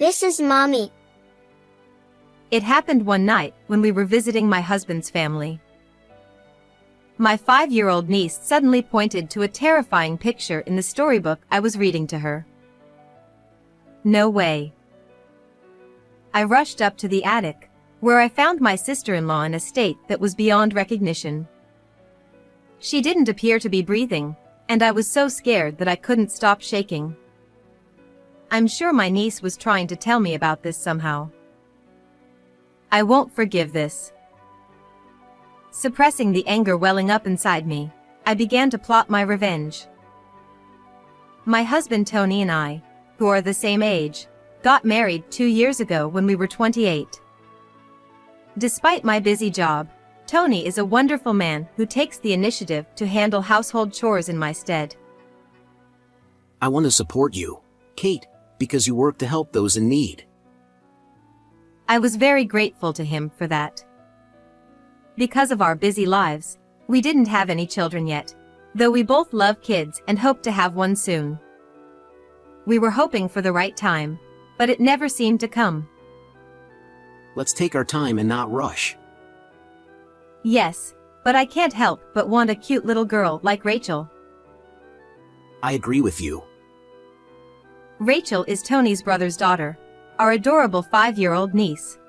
This is Mommy. It happened one night when we were visiting my husband's family. My 5-year-old niece suddenly pointed to a terrifying picture in the storybook I was reading to her. No way. I rushed up to the attic, where I found my sister-in-law in a state that was beyond recognition. She didn't appear to be breathing, and I was so scared that I couldn't stop shaking. I'm sure my niece was trying to tell me about this somehow. I won't forgive this. Suppressing the anger welling up inside me, I began to plot my revenge. My husband Tony and I, who are the same age, got married 2 years ago when we were 28. Despite my busy job, Tony is a wonderful man who takes the initiative to handle household chores in my stead. I want to support you, Kate, because you work to help those in need. I was very grateful to him for that. Because of our busy lives, we didn't have any children yet, though we both love kids and hope to have one soon. We were hoping for the right time, but it never seemed to come. Let's take our time and not rush. Yes, but I can't help but want a cute little girl like Rachel. I agree with you. Rachel is Tony's brother's daughter, our adorable 5-year-old niece.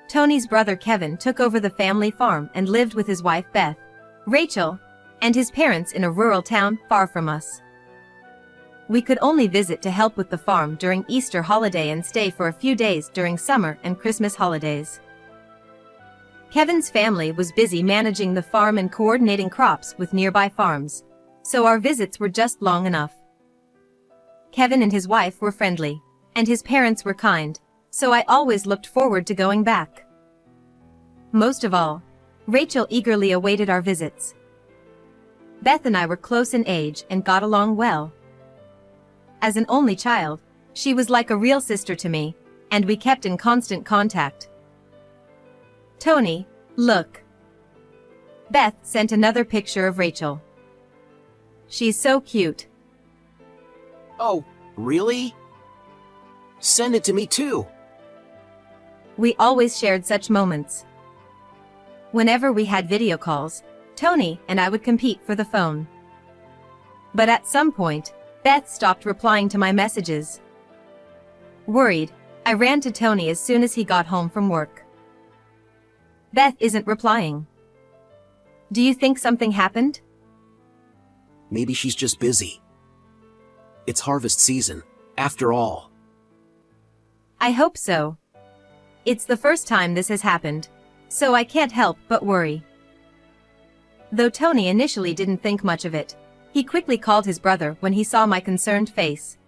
Tony's brother Kevin took over the family farm and lived with his wife Beth, Rachel, and his parents in a rural town far from us. We could only visit to help with the farm during Easter holiday and stay for a few days during summer and Christmas holidays. Kevin's family was busy managing the farm and coordinating crops with nearby farms, so our visits were just long enough. Kevin and his wife were friendly, and his parents were kind, so I always looked forward to going back. Most of all, Rachel eagerly awaited our visits. Beth and I were close in age and got along well. As an only child, she was like a real sister to me, and we kept in constant contact. Tony, look. Beth sent another picture of Rachel. She's so cute. Oh, really? Send it to me too. We always shared such moments. Whenever we had video calls, Tony and I would compete for the phone. But at some point, Beth stopped replying to my messages. Worried, I ran to Tony as soon as he got home from work. Beth isn't replying. Do you think something happened? Maybe she's just busy. It's harvest season, after all. I hope so. It's the first time this has happened, so I can't help but worry. Though Tony initially didn't think much of it, he quickly called his brother when he saw my concerned face.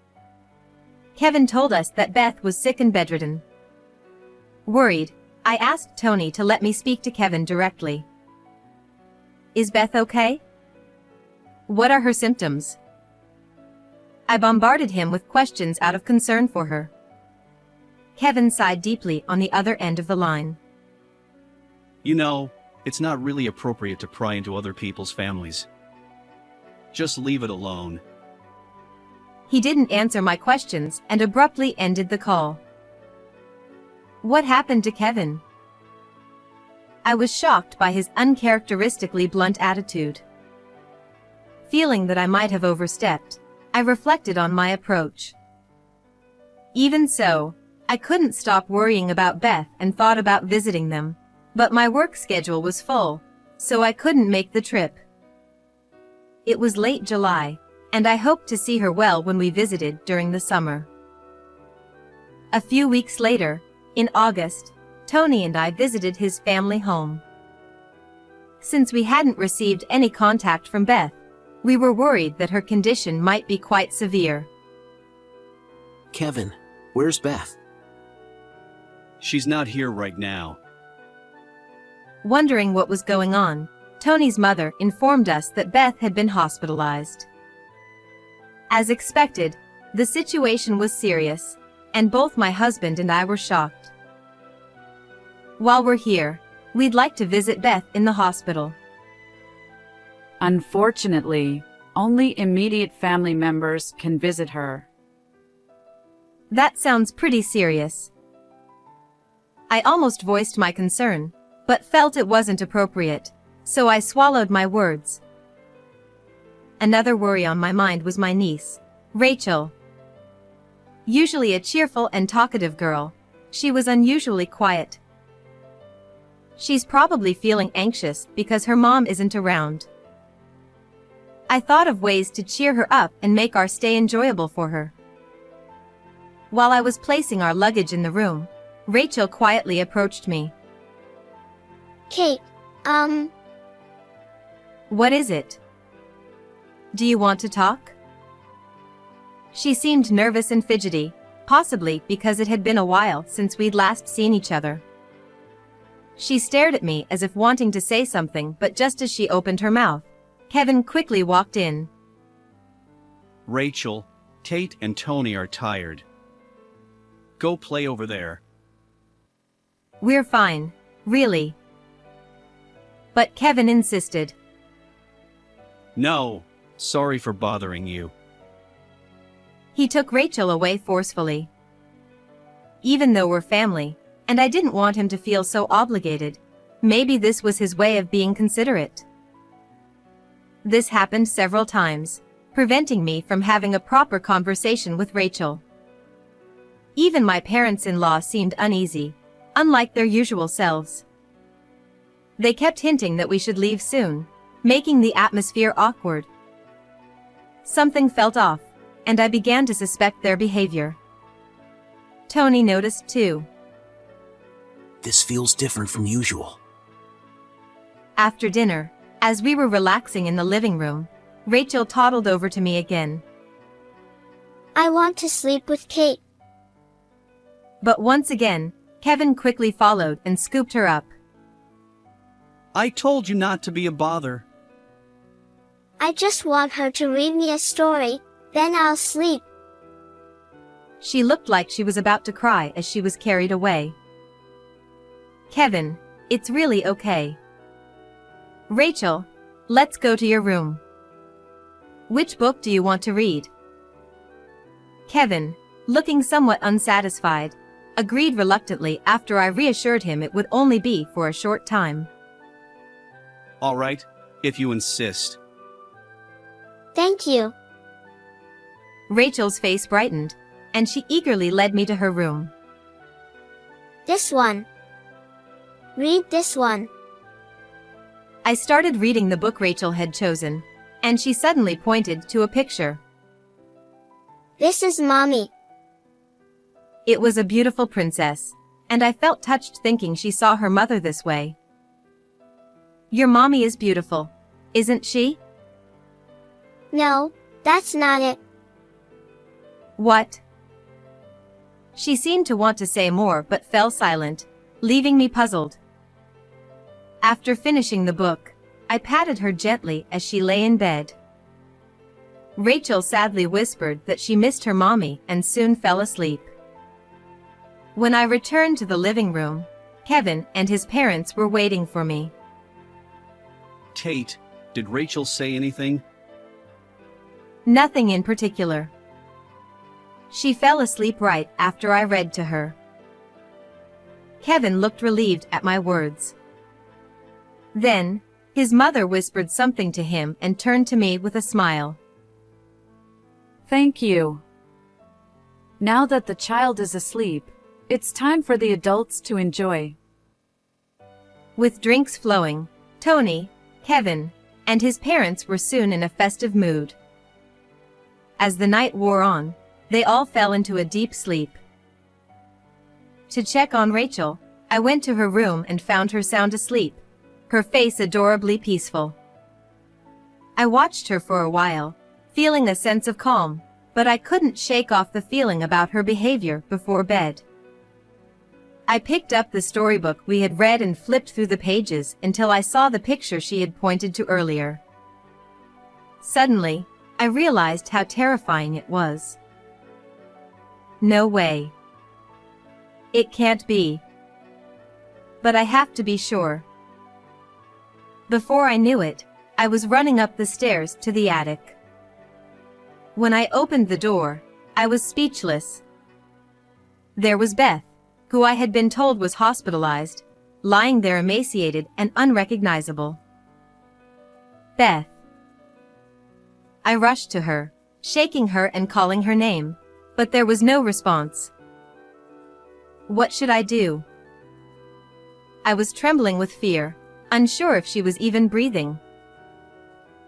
Kevin told us that Beth was sick and bedridden. Worried, I asked Tony to let me speak to Kevin directly. Is Beth okay? What are her symptoms? I bombarded him with questions out of concern for her. Kevin sighed deeply on the other end of the line. You know, it's not really appropriate to pry into other people's families. Just leave it alone. He didn't answer my questions and abruptly ended the call. What happened to Kevin? I was shocked by his uncharacteristically blunt attitude. Feeling that I might have overstepped, I reflected on my approach. Even so, I couldn't stop worrying about Beth and thought about visiting them, but my work schedule was full, so I couldn't make the trip. It was late July, and I hoped to see her well when we visited during the summer. A few weeks later, in August, Tony and I visited his family home. Since we hadn't received any contact from Beth, we were worried that her condition might be quite severe. Kevin, where's Beth? She's not here right now. Wondering what was going on, Tony's mother informed us that Beth had been hospitalized. As expected, the situation was serious, and both my husband and I were shocked. While we're here, we'd like to visit Beth in the hospital. Unfortunately, only immediate family members can visit her. That sounds pretty serious. I almost voiced my concern, but felt it wasn't appropriate, so I swallowed my words. Another worry on my mind was my niece, Rachel. Usually a cheerful and talkative girl, she was unusually quiet. She's probably feeling anxious because her mom isn't around. I thought of ways to cheer her up and make our stay enjoyable for her. While I was placing our luggage in the room, Rachel quietly approached me. Kate, What is it? Do you want to talk? She seemed nervous and fidgety, possibly because it had been a while since we'd last seen each other. She stared at me as if wanting to say something, but just as she opened her mouth, Kevin quickly walked in. Rachel, Tate and Tony are tired. Go play over there. We're fine, really. But Kevin insisted. No, sorry for bothering you. He took Rachel away forcefully. Even though we're family, and I didn't want him to feel so obligated, maybe this was his way of being considerate. This happened several times, preventing me from having a proper conversation with Rachel. Even my parents-in-law seemed uneasy, unlike their usual selves. They kept hinting that we should leave soon, making the atmosphere awkward. Something felt off, and I began to suspect their behavior. Tony noticed too. This feels different from usual. After dinner, as we were relaxing in the living room, Rachel toddled over to me again. I want to sleep with Kate. But once again, Kevin quickly followed and scooped her up. I told you not to be a bother. I just want her to read me a story, then I'll sleep. She looked like she was about to cry as she was carried away. Kevin, it's really okay. Rachel, let's go to your room. Which book do you want to read? Kevin, looking somewhat unsatisfied, agreed reluctantly after I reassured him it would only be for a short time. All right, if you insist. Thank you. Rachel's face brightened, and she eagerly led me to her room. This one. Read this one. I started reading the book Rachel had chosen, and she suddenly pointed to a picture. This is Mommy. It was a beautiful princess, and I felt touched thinking she saw her mother this way. Your mommy is beautiful, isn't she? No, that's not it. What? She seemed to want to say more but fell silent, leaving me puzzled. After finishing the book, I patted her gently as she lay in bed. Rachel sadly whispered that she missed her mommy and soon fell asleep. When I returned to the living room, Kevin and his parents were waiting for me. Tate, did Rachel say anything? Nothing in particular. She fell asleep right after I read to her. Kevin looked relieved at my words. Then, his mother whispered something to him and turned to me with a smile. Thank you. Now that the child is asleep, it's time for the adults to enjoy. With drinks flowing, Tony, Kevin, and his parents were soon in a festive mood. As the night wore on, they all fell into a deep sleep. To check on Rachel, I went to her room and found her sound asleep, her face adorably peaceful. I watched her for a while, feeling a sense of calm, but I couldn't shake off the feeling about her behavior before bed. I picked up the storybook we had read and flipped through the pages until I saw the picture she had pointed to earlier. Suddenly, I realized how terrifying it was. No way. It can't be. But I have to be sure. Before I knew it, I was running up the stairs to the attic. When I opened the door, I was speechless. There was Beth, who I had been told was hospitalized, lying there emaciated and unrecognizable. Beth. I rushed to her, shaking her and calling her name, but there was no response. What should I do? I was trembling with fear, unsure if she was even breathing.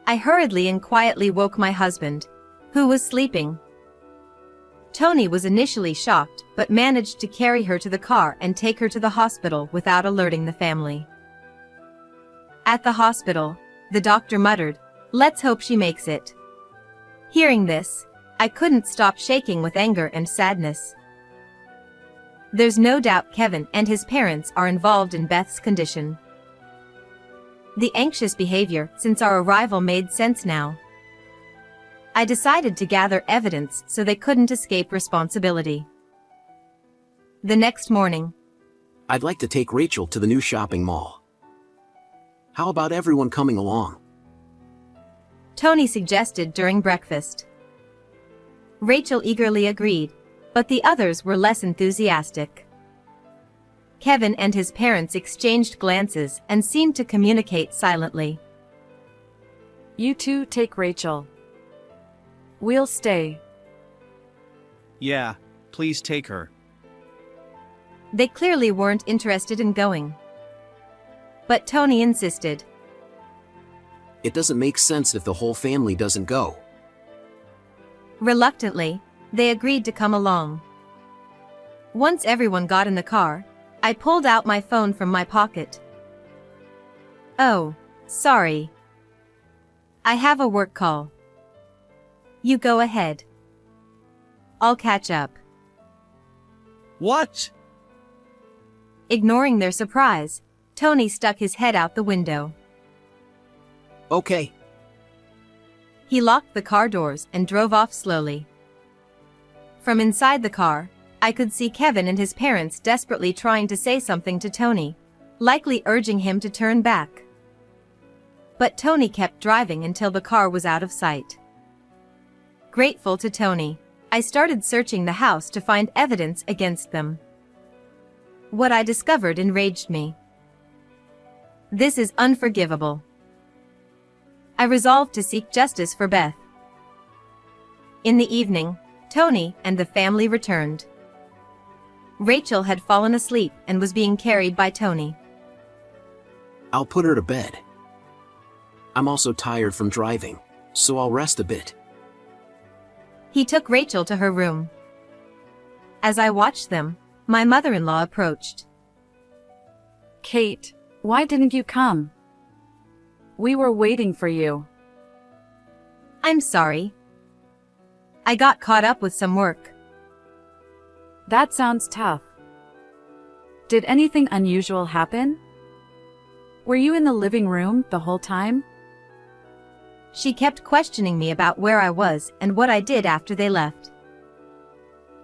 I hurriedly and quietly woke my husband, who was sleeping. Tony was initially shocked but managed to carry her to the car and take her to the hospital without alerting the family. At the hospital, the doctor muttered, "Let's hope she makes it." Hearing this, I couldn't stop shaking with anger and sadness. There's no doubt Kevin and his parents are involved in Beth's condition. The anxious behavior since our arrival made sense now. I decided to gather evidence so they couldn't escape responsibility. The next morning, I'd like to take Rachel to the new shopping mall. How about everyone coming along? Tony suggested during breakfast. Rachel eagerly agreed, but the others were less enthusiastic. Kevin and his parents exchanged glances and seemed to communicate silently. You two take Rachel. We'll stay. Yeah, please take her. They clearly weren't interested in going. But Tony insisted. It doesn't make sense if the whole family doesn't go. Reluctantly, they agreed to come along. Once everyone got in the car, I pulled out my phone from my pocket. Oh, sorry. I have a work call. You go ahead. I'll catch up. What? Ignoring their surprise, Tony stuck his head out the window. Okay. He locked the car doors and drove off slowly. From inside the car, I could see Kevin and his parents desperately trying to say something to Tony, likely urging him to turn back. But Tony kept driving until the car was out of sight. Grateful to Tony, I started searching the house to find evidence against them. What I discovered enraged me. This is unforgivable. I resolved to seek justice for Beth. In the evening, Tony and the family returned. Rachel had fallen asleep and was being carried by Tony. I'll put her to bed. I'm also tired from driving, so I'll rest a bit. He took Rachel to her room. As I watched them, my mother-in-law approached. Kate, why didn't you come? We were waiting for you. I'm sorry. I got caught up with some work. That sounds tough. Did anything unusual happen? Were you in the living room the whole time? She kept questioning me about where I was and what I did after they left.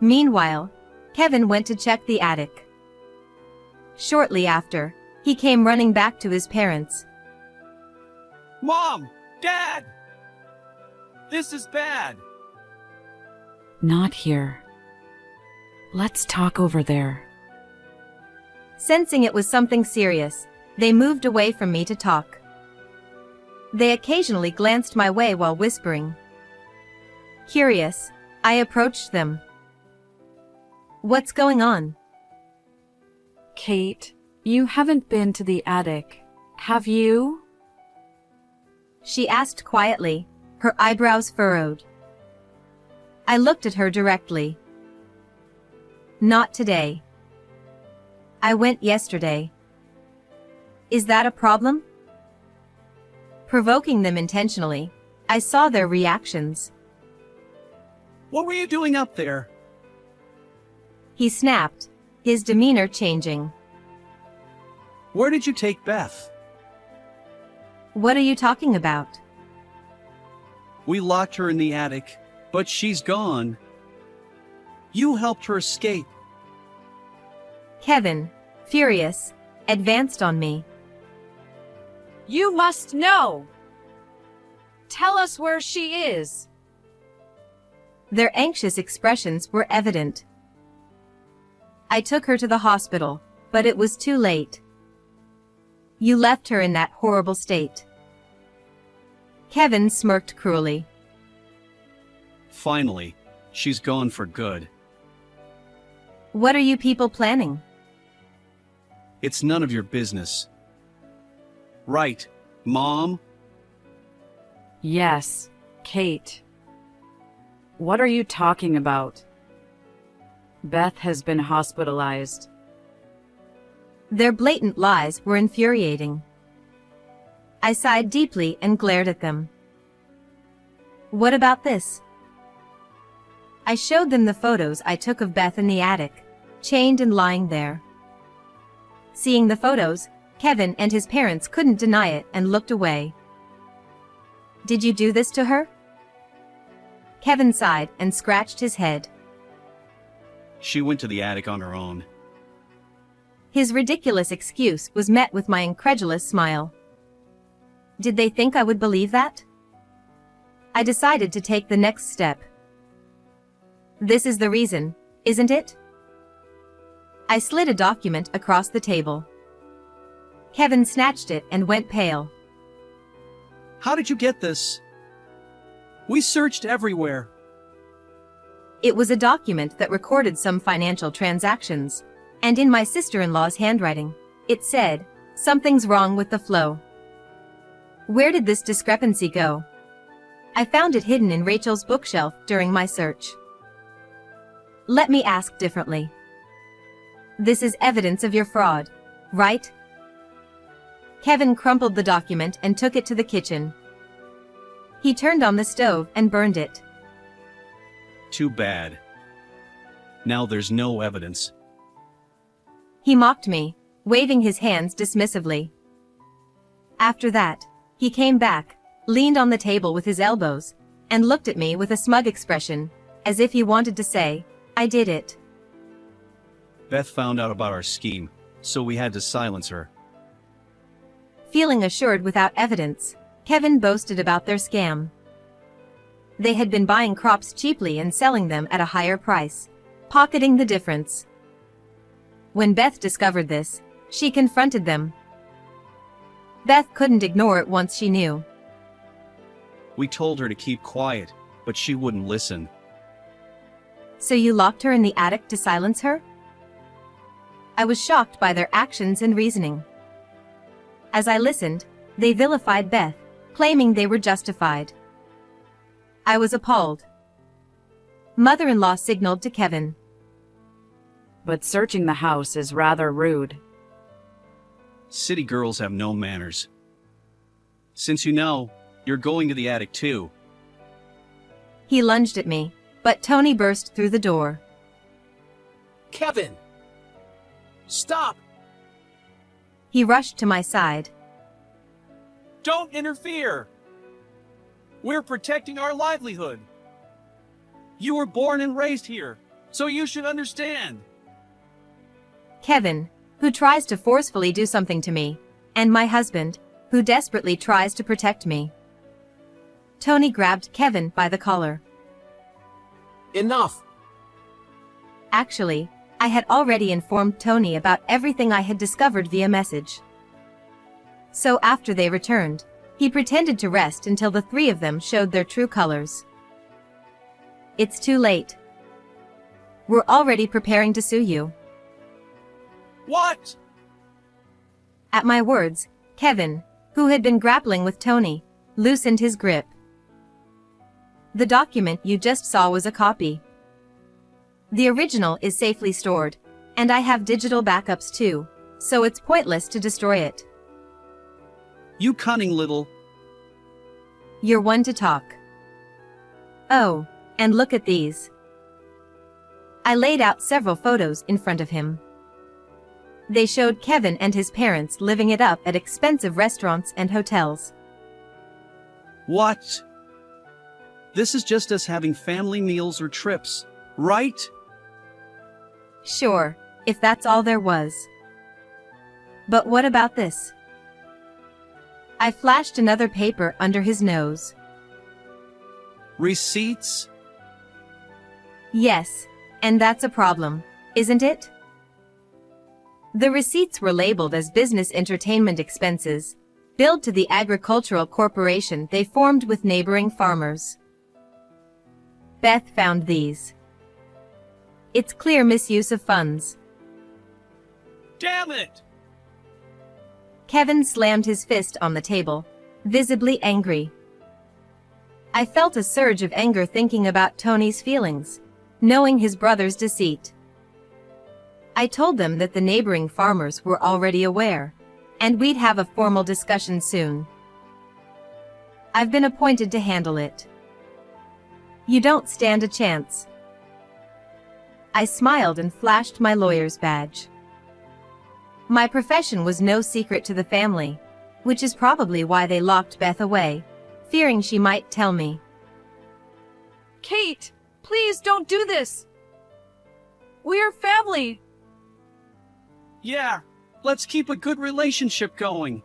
Meanwhile, Kevin went to check the attic. Shortly after, he came running back to his parents. Mom! Dad! This is bad! Not here. Let's talk over there. Sensing it was something serious, they moved away from me to talk. They occasionally glanced my way while whispering. Curious, I approached them. What's going on? Kate, you haven't been to the attic, have you? She asked quietly, her eyebrows furrowed. I looked at her directly. Not today. I went yesterday. Is that a problem? Provoking them intentionally, I saw their reactions. What were you doing up there? He snapped, his demeanor changing. Where did you take Beth? What are you talking about? We locked her in the attic, but she's gone. You helped her escape. Kevin, furious, advanced on me. You must know! Tell us where she is! Their anxious expressions were evident. I took her to the hospital, but it was too late. You left her in that horrible state. Kevin smirked cruelly. Finally, she's gone for good. What are you people planning? It's none of your business. Right, Mom? Yes, Kate. What are you talking about? Beth has been hospitalized. Their blatant lies were infuriating. I sighed deeply and glared at them. What about this? I showed them the photos I took of Beth in the attic, chained and lying there. Seeing the photos, Kevin and his parents couldn't deny it and looked away. Did you do this to her? Kevin sighed and scratched his head. She went to the attic on her own. His ridiculous excuse was met with my incredulous smile. Did they think I would believe that? I decided to take the next step. This is the reason, isn't it? I slid a document across the table. Kevin snatched it and went pale. How did you get this? We searched everywhere. It was a document that recorded some financial transactions, and in my sister-in-law's handwriting, it said, "Something's wrong with the flow." Where did this discrepancy go? I found it hidden in Rachel's bookshelf during my search. Let me ask differently. This is evidence of your fraud, right? Kevin crumpled the document and took it to the kitchen. He turned on the stove and burned it. Too bad. Now there's no evidence. He mocked me, waving his hands dismissively. After that, he came back, leaned on the table with his elbows, and looked at me with a smug expression, as if he wanted to say, "I did it." Beth found out about our scheme, so we had to silence her. Feeling assured without evidence, Kevin boasted about their scam. They had been buying crops cheaply and selling them at a higher price, pocketing the difference. When Beth discovered this, she confronted them. Beth couldn't ignore it once she knew. We told her to keep quiet, but she wouldn't listen. So you locked her in the attic to silence her? I was shocked by their actions and reasoning. As I listened, they vilified Beth, claiming they were justified. I was appalled. Mother-in-law signaled to Kevin. But searching the house is rather rude. City girls have no manners. Since you know, you're going to the attic too. He lunged at me, but Tony burst through the door. Kevin! Stop! He rushed to my side. Don't interfere! We're protecting our livelihood. You were born and raised here, so you should understand. Kevin, who tries to forcefully do something to me, and my husband, who desperately tries to protect me. Tony grabbed Kevin by the collar. Enough! Actually, I had already informed Tony about everything I had discovered via message. So after they returned, he pretended to rest until the three of them showed their true colors. It's too late. We're already preparing to sue you. What? At my words, Kevin, who had been grappling with Tony, loosened his grip. The document you just saw was a copy. The original is safely stored, and I have digital backups too, so it's pointless to destroy it. You cunning little... You're one to talk. Oh, and look at these. I laid out several photos in front of him. They showed Kevin and his parents living it up at expensive restaurants and hotels. What? This is just us having family meals or trips, right? Sure, if that's all there was. But what about this? I flashed another paper under his nose. Receipts? Yes, and that's a problem, isn't it? The receipts were labeled as business entertainment expenses, billed to the agricultural corporation they formed with neighboring farmers. Beth found these. It's clear misuse of funds. Damn it! Kevin slammed his fist on the table, visibly angry. I felt a surge of anger thinking about Tony's feelings, knowing his brother's deceit. I told them that the neighboring farmers were already aware, and we'd have a formal discussion soon. I've been appointed to handle it. You don't stand a chance. I smiled and flashed my lawyer's badge. My profession was no secret to the family, which is probably why they locked Beth away, fearing she might tell me. Kate, please don't do this. We're family. Yeah, let's keep a good relationship going.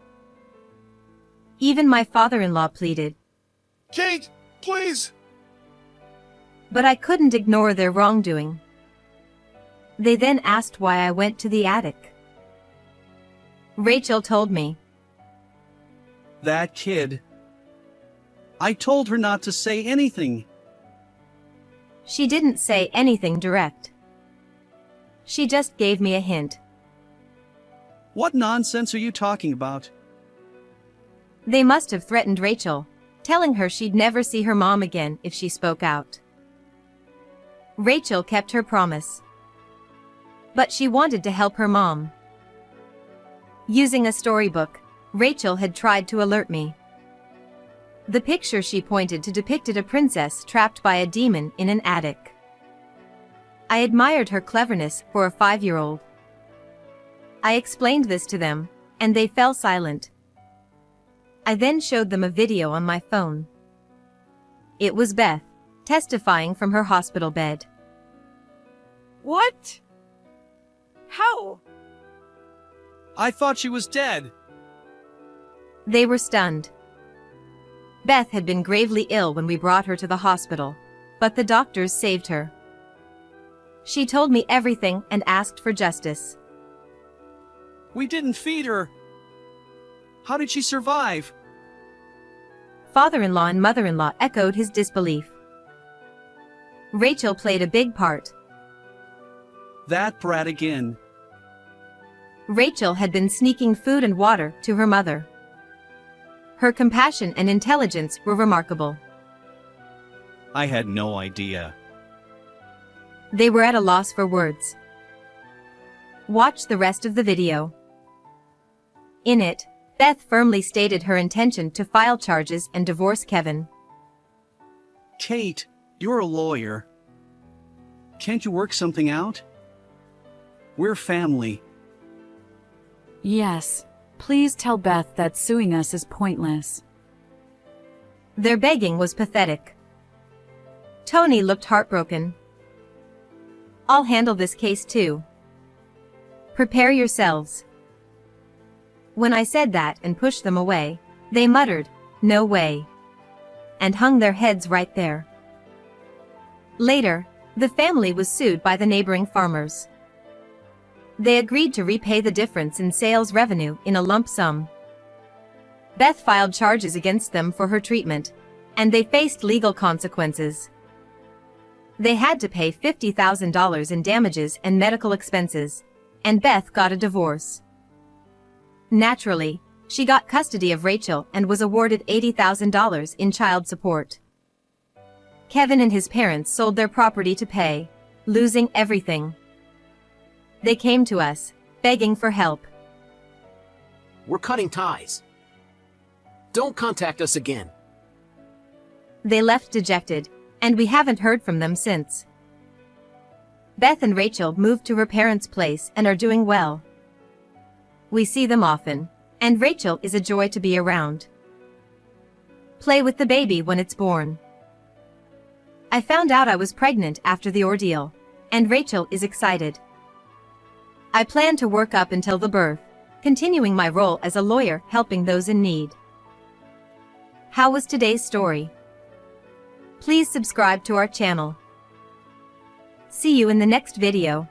Even my father-in-law pleaded. Kate, please! But I couldn't ignore their wrongdoing. They then asked why I went to the attic. Rachel told me. That kid. I told her not to say anything. She didn't say anything direct. She just gave me a hint. What nonsense are you talking about? They must have threatened Rachel, telling her she'd never see her mom again if she spoke out. Rachel kept her promise. But she wanted to help her mom. Using a storybook, Rachel had tried to alert me. The picture she pointed to depicted a princess trapped by a demon in an attic. I admired her cleverness for a 5-year-old. I explained this to them, and they fell silent. I then showed them a video on my phone. It was Beth, testifying from her hospital bed. What? How? I thought she was dead. They were stunned. Beth had been gravely ill when we brought her to the hospital, but the doctors saved her. She told me everything and asked for justice. We didn't feed her. How did she survive? Father-in-law and mother-in-law echoed his disbelief. Rachel played a big part. That brat again. Rachel had been sneaking food and water to her mother. Her compassion and intelligence were remarkable. I had no idea. They were at a loss for words. Watch the rest of the video. In it, Beth firmly stated her intention to file charges and divorce Kevin. Kate, you're a lawyer. Can't you work something out? We're family. Yes. Please tell Beth that suing us is pointless. Their begging was pathetic. Tony looked heartbroken. I'll handle this case too. Prepare yourselves. When I said that and pushed them away, they muttered, "No way," and hung their heads right there. Later, the family was sued by the neighboring farmers. They agreed to repay the difference in sales revenue in a lump sum. Beth filed charges against them for her treatment, and they faced legal consequences. They had to pay $50,000 in damages and medical expenses, and Beth got a divorce. Naturally, she got custody of Rachel and was awarded $80,000 in child support. Kevin and his parents sold their property to pay, losing everything. They came to us, begging for help. We're cutting ties. Don't contact us again. They left dejected, and we haven't heard from them since. Beth and Rachel moved to her parents' place and are doing well. We see them often, and Rachel is a joy to be around. Play with the baby when it's born. I found out I was pregnant after the ordeal, and Rachel is excited. I plan to work up until the birth, continuing my role as a lawyer helping those in need. How was today's story? Please subscribe to our channel. See you in the next video.